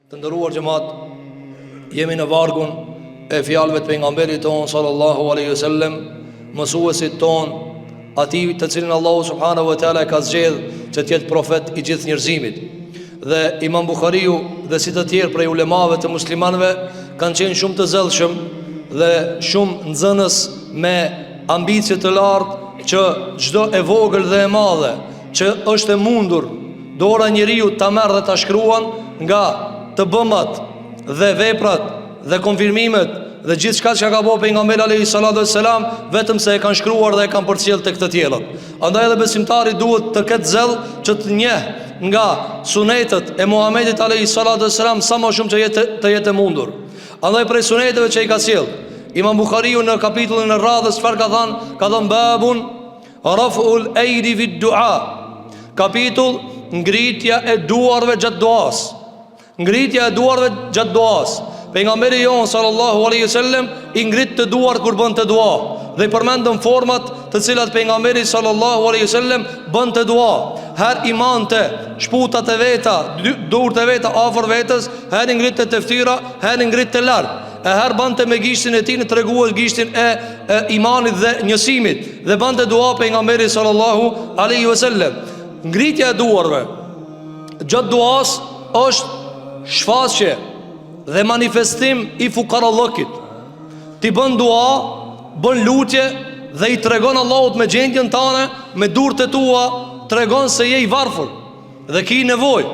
Të nderuar xhamat, jemi në vargun e fjalëve të pejgamberit ton sallallahu alaihi wasallam, mësuesit ton, atij të cilin Allahu subhanahu wa taala ka zgjedhur që të jetë profet i gjithë njerëzimit. Dhe Imam Buhariu dhe si të tjerë prej ulemave të muslimanëve kanë qenë shumë të zellshëm dhe shumë nxënës me ambicie të lartë që çdo e vogël dhe e madhe që është e mundur dora njeriu ta merr dhe ta shkruan nga të bëmat dhe veprat dhe konfirmimet dhe gjithçka që ka bëu pejgamberi alayhi salatu wassalam, vetëm se e kanë shkruar dhe e kanë përcjell tek të tjerët. Andaj edhe besimtari duhet të ketë zell që të njeh nga sunetet e Muhamedit alayhi salatu wassalam sa më shumë që të jetë mundur. Andaj prej suneteve që i ka sjell Imam Buhariu në kapitullin e radhës çfarë ka thënë? Ka thënë babun raf'ul aidi fi du'a. Kapitull ngritja e duarve gjatë duas. Ngritja e duarve gjatë duas. Pejgamberi jon sallallahu alaihi wasallam i ngrit të duart kur bën të dua. Dhe i përmendën format të cilat pejgamberi sallallahu alaihi wasallam bën të dua. Her imante shputat e veta, duart e veta afër vetes, her i ngrit të ftyra, her i ngrit të lart. E her bante me gishtin e tij në treguar gishtin e imanit dhe njësimit. Dhe bante dua pejgamberi sallallahu alaihi wasallam. Ngritja e duarve gjatë duas është shfaqje dhe manifestim i fukarallëkit. Ti bën dua, bën lutje dhe i tregon Allahut me gjendjen tënde, me durët e tua, tregon se je i varfër dhe ke nevojë.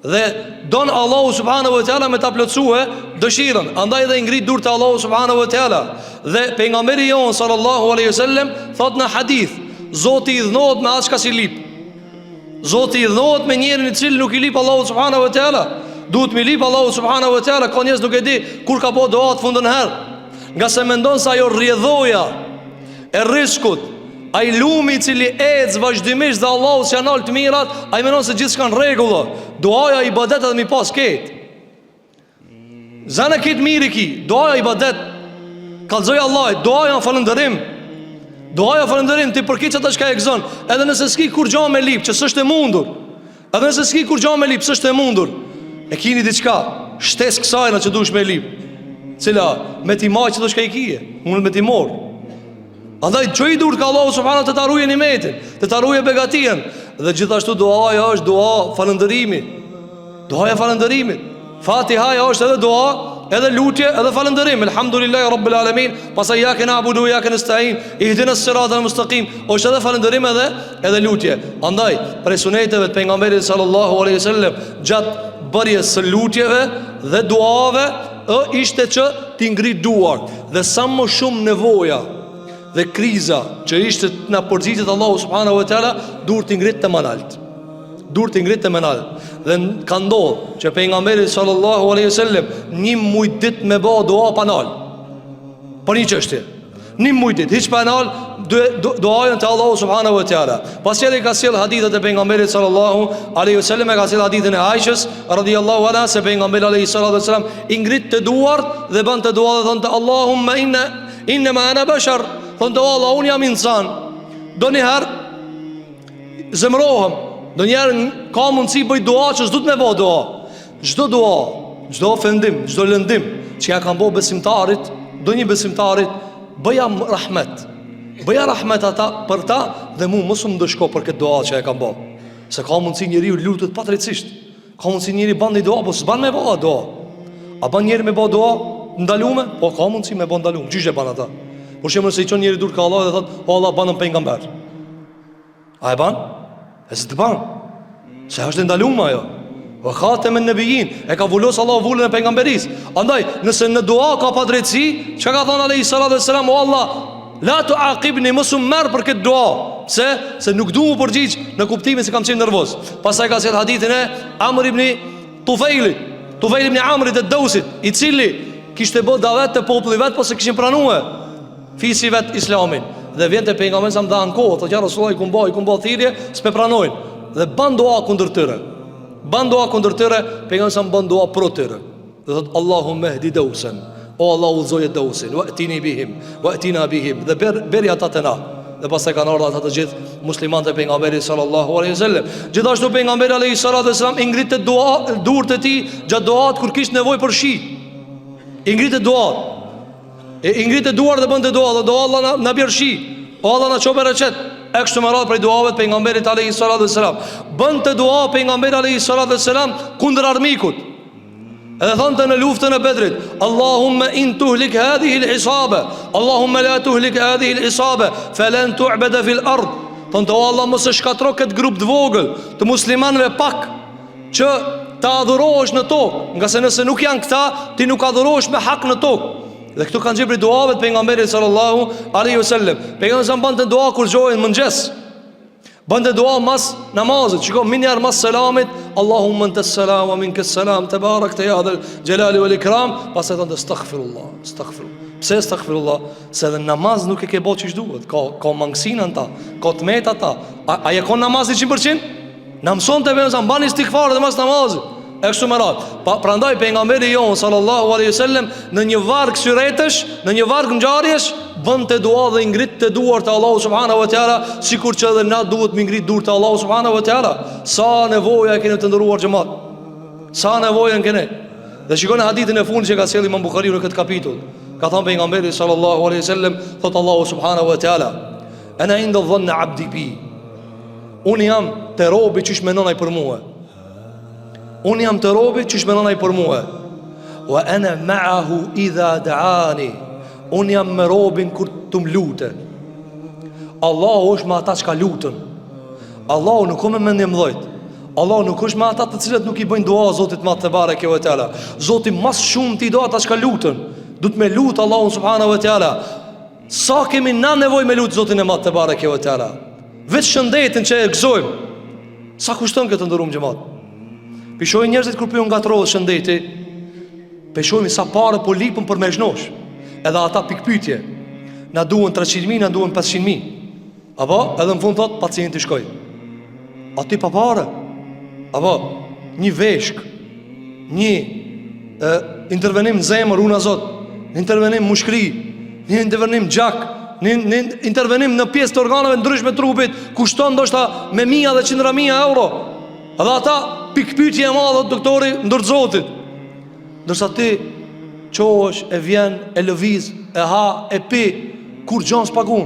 Dhe don Allahu subhanahu wa taala me ta plotësue dëshirën. Andaj dhe i ngrit durët e Allahu subhanahu wa taala. Dhe pejgamberi jon sallallahu alaihi wasallam thot në hadith, Zoti i dhënohet me atë çka si lip. Zoti i dhënohet me njërin i cili nuk i lip Allahu subhanahu wa taala. Duhet me lip Allahu subhanahu wa taala. Ka njerëz nuk e di kur ka bëu doa të fundën herë, nga se mendon se ajo rrjedhoja e rrezikut, ai lumi i cili ecë vazhdimisht dhe Allahu s'ia nal të mirat, ai mendon se gjithçka në rregull. Duaja i ibadet edhe mi pas ket. Zana ket mirë ki, duaja i ibadet. Kallzoj Allahit, duaja falënderim. Duaja falënderim ti për këtë çka e gëzon. Edhe nëse s'ki kur gjë me lip, që s'është e mundur. Edhe nëse s'ki kur gjë me lip, s'është e mundur. E kini diçka, shtes kësajna që dush me lip, cila me ti maj që do shka i kije, unë me ti mor. Andaj që i dur ka Allahu subhanahu të taruje nimetin, të taruje begatien. Dhe gjithashtu duaja është dua falëndërimi. Duaja falëndërimit. Fatihaja është edhe dua, edhe lutje, edhe falëndërim. Elhamdulillahi rabbil alamin. Pastaj ja ke na'budu ja ke nasta'in, ihdinas siratal mustaqim. Është edhe falëndërim edhe lutje. Andaj prej suneteve të pejgamberit sallallahu alaihi wasallam gjatë bërjes së lutjeve dhe duave ishte që ti ngrit duart. Dhe sa më shumë nevoja dhe kriza që ishte në përgjigjet Allahu subhanahu wa taala, duart i ngrit të manalt. Duart i ngrit të manalt. Dhe ka ndodhur që pejgamberi sallallahu alaihi wasallam një muj ditë me bë dua pa nal. Për një çështje. Një muj ditë hiç pa nal duajën te Allahu subhanahu wa taala. Pastaj ka sjell hadithet e pejgamberit sallallahu alaihi wasallam, ka sjell hadithin e Aishës radhiyallahu anha se pejgamberi alaihi salatu wasallam i ngrit të duart dhe bën të dua dhe thonte Allahumma inna ma ana bashar. Thonte Allah, unë jam insan. Donjëherë zemrohem, donjëherë ka mundësi bëj dua që s'do të më bëj dua. Çdo dua, çdo ofendim, çdo lëndim që ja kanë bëu besimtarit, do një besimtarit, bëja rahmet. Bëja rahmet ata për ta dhe mu mos më dëshko për këtë dua që e kam bëu. Se ka mundësi njeriu lutet padrejtisht. Ka mundësi njeriu bën një dua, po s'ban me bëu dua. A bën njeriu me bëu dua ndalume? Po ka mundësi me bëu ndalume. Çish e bën ata? Por shembull se i çon njeriu dur ka Allah dhe thot, "O Allah, banë pejgamber." A e ban? E s'të ban. Se është ndalume ajo. Wa khatamen nabiyyin, e ka vulos Allah vullën e pejgamberis. Andaj, nëse në dua ka padrejtësi, çka ka thënë alayhi salatu wassalam, "O Allah, la tu'aqibni musum mar për këtë dua." Se nuk duam u përgjigj në kuptimin se kam qenë nervoz. Pastaj ka thënë hadithin e Amr ibn Tufailit, Tufail ibn Amr ad-Dawsit, i cili kishte bë davet te populli vet, po se kishin pranuar fisi vet islamin. Dhe vjen te pejgamberi sa më dha ankohet, thotë ja Rasulullah i kumbo thirrje, s'pe pranojnë. Dhe ban dua kundër tyre. Ban dua kundër tyre, pejgamberi sa ban dua pro tyre. Dhe thotë Allahumma hdi Dawsan. O Allah udhzoje Dawsin, wa'tini bihim, wa'tina bihim. Dhe beri ata te na. dhe pastaj kanë ardhur ata të gjithë muslimanët e pejgamberit sallallahu alaihi wasallam. Gjithashtu pejgamberi alayhi salatu wasallam i ngritte durët e tij gjatë duat kur kishte nevojë për shi. I ngritte duat. I ngritte duart dhe bënte dua, dhe Allah na bjer shi. O Allah na çopë recet. E kështu me radhë prej duave të pejgamberit alayhi salatu wasallam. Bënte dua pejgamberi alayhi salatu wasallam kundër armikut. Edhe thonte në luftën e Bedrit, Allahumma in tuhlik hadhihi al-isaba, Allahumma la tuhlik hadhihi al-isaba, falan tu'bada fil ard. Thonte o Allah mos e shkatro këtë grup të vogël të muslimanëve pak që ta adhurohesh në tokë, nga se nëse nuk janë këta, ti nuk adhurohesh me hak në tokë. Dhe këtu kanë qenë duave të pejgamberit sallallahu alaihi wasallam. Pejgamberi sa bante dua kur gjojën mëngjes. Bante dua mas namazit. Shiko, minjar mas selamit, Allahumma antas salam wa minkas salam, tabarakta ya dhal jalali wal ikram. Pastaj thonë astaghfirullah, astaghfirullah. Pse astaghfirullah? Se dhe namaz nuk e ke bëu çish duhet. Ka mangësinë ata, ka tmet ata. A e ka namazin 100%? Na mëson të vënë sa mbani istighfar dhe mas namazit. E kështu me radhë. Prandaj pejgamberi jon sallallahu alaihi wasallam në një varg syretësh, në një varg ngjarjesh, bënte dua dhe i ngritte duart te Allahu subhanahu wa taala, sikur që edhe na duhet mi ngrit duart te Allahu subhanahu wa taala. Sa nevoja keni të ndëruar xhamat. Sa nevojën keni. Dhe shikoni hadithin e fundit që ka sjellë Imam Buhariu në këtë kapitull. Ka thënë pejgamberi sallallahu alaihi wasallam, thot Allahu subhanahu wa taala, ana inda dhanni abdi bi. Unë jam te robi që shmenon ai për mua. Unë jam të robi që shmenon ai për mua. Wa ana ma'ahu idha da'ani. Unë jam me robin kur të më lute. Allahu është me ata që ka lutën. Allahu nuk me mendje mdhojt. Allahu nuk është me ata të cilët nuk i bëjnë dua Zotit madh te bareke ve teala. Zoti mas shumë ti do ata që ka lutën. Du të me lutë Allahu subhanahu ve teala. Sa kemi na nevojë me lutë Zotin e madh te bareke ve teala. Vetë shëndetin që e gëzojmë. Sa kushton këtë ndërum xhamat? Pishojnë njerëzit kur pion ngatrohet shëndeti. Pishojnë sa parë po lipën për me zhnosh. Edhe ata pikpytje. Na duhen 300.000, na duhen 500.000. Apo edhe në fund thot pacienti shkoj. A ti pa parë? Apo një veshk, një intervenim në zemër, una zot, një intervenim mushkri, një intervenim gjak, një intervenim në pjesë të organeve ndryshme të trupit, kushton ndoshta me 1.000 dhe 100.000 euro. Edhe ata pikpytje e madhe të doktori ndër Zotit. Ndërsa ti qohesh, e vjen, e lëviz, e ha, e pi, kur gjon s'pagun.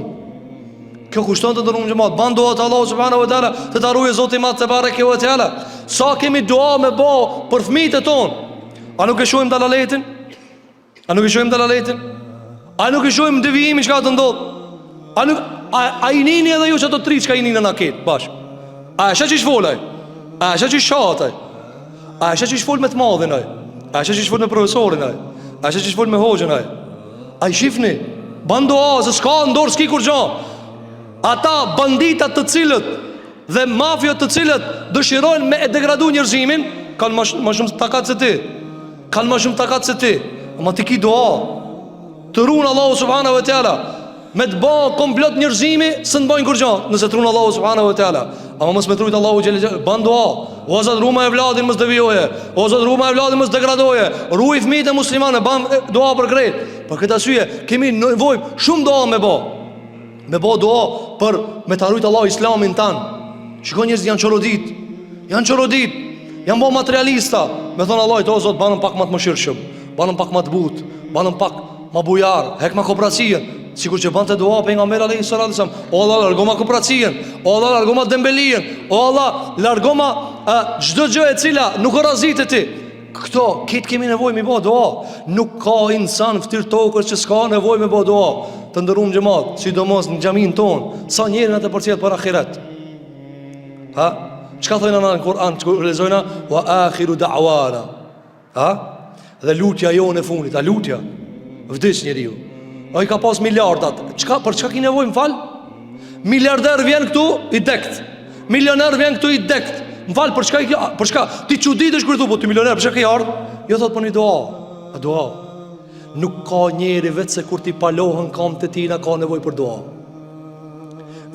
Kjo kushton të ndërrum xhamat. Ban dua te Allahu subhanahu wa taala të ta ruaj Zoti madh te bareke ve teala. Sa kemi dua me bë për fëmijët e ton. A nuk e shohim dalaletin? A nuk e shohim dalaletin? A nuk e shohim devijimin çka të ndodh? A nuk a i nini edhe ju që ato 3 çka i ninë në aket bash. A është çish volaj? A është çish shataj? A është çish fol me të madhin ai? A është çish fol me profesorin ai? A është çish fol me hoxhën ai? A i shifni? Ban dua, se s'ka ndor s'ki kur gjë. Ata banditat të cilët dhe mafiot të cilët dëshirojnë me e degradu njerëzimin, kanë ma shumë takat se ti. Kanë ma shumë takat se ti. Ama ti ki dua të runë Allahu subhanahu wa taala. Me të ba komplot njerëzimi së në bajnë kur gjë, nëse të runë Allahu subhanahu wa taala. Ama mos me trujt Allahu xhelel xhelal. Ban dua. O Zot, ruma e vladin mos devijoje. O Zot, ruma e vladin mos degradoje. Ruaj fëmijët e muslimanë, ban dua për krejt. Për këtë arsye kemi nevojë shumë dua me bë. Me bë dua për me ta rujt Allahu islamin tan. Shikoj njerëz janë çorodit. Janë çorodit. Janë bë materialista. Me thon Allahu, o Zot, banën pak më të mëshirshëm, banën pak më të butë, banën pak më bujar, hek më kooperacion. Sikur që bante dua pejgamberi alayhi salatu wasallam, o Allah largoma kooperacion, o Allah largoma dembelien, o Allah largoma çdo gjë e cila nuk rrezitet ti. Këto këtë kemi nevojë me bë dua. Nuk ka insan fytyr tokës që s'ka nevojë me bë dua. Të ndërum xhamat, sidomos në xhamin ton, sa njerëz atë përcjell për ahiret. Ha? Çka thonë në Kur'an, çka lexojna wa akhiru da'wana. Ha? Dhe lutja jonë e fundit, a lutja vdes njeriu. Ai ka pas miliardat. Për çka ki nevojë, më fal? Miliarder vjen këtu i dekt. Milioner vjen këtu i dekt. Më fal, për çka për çka? Ti çuditesh kur thu po ti milioner, për çka ke ardh? Jo thot për një dua. A dua. Nuk ka njeri vetë se kur ti palohën kam të tina ka nevojë për dua.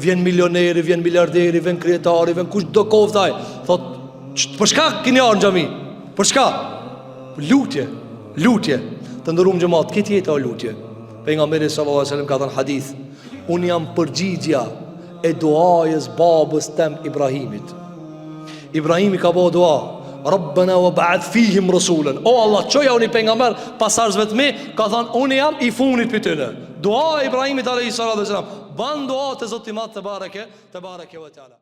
Vjen milioneri, vjen miliarderi, vjen krijetari, vjen kush do koftaj. Thot, për çka keni ardhur në xhami? Për çka? Lutje, lutje. Të ndërum xhamat, këtë jetë o lutje. Pejgamberi sallallahu alaihi wasallam ka thënë hadith: unë jam përgjigja e duajës babës tem Ibrahimit. Ibrahimi ka bëu dua, Rabbana wa ba'ath fihim rasulan. O Allah, çoja unë pejgamber pasardhësve të mi, ka thënë unë jam i funit për tyre. Dua e Ibrahimit alayhis salam, ban dua te Zoti i Madh te bareke ve teala.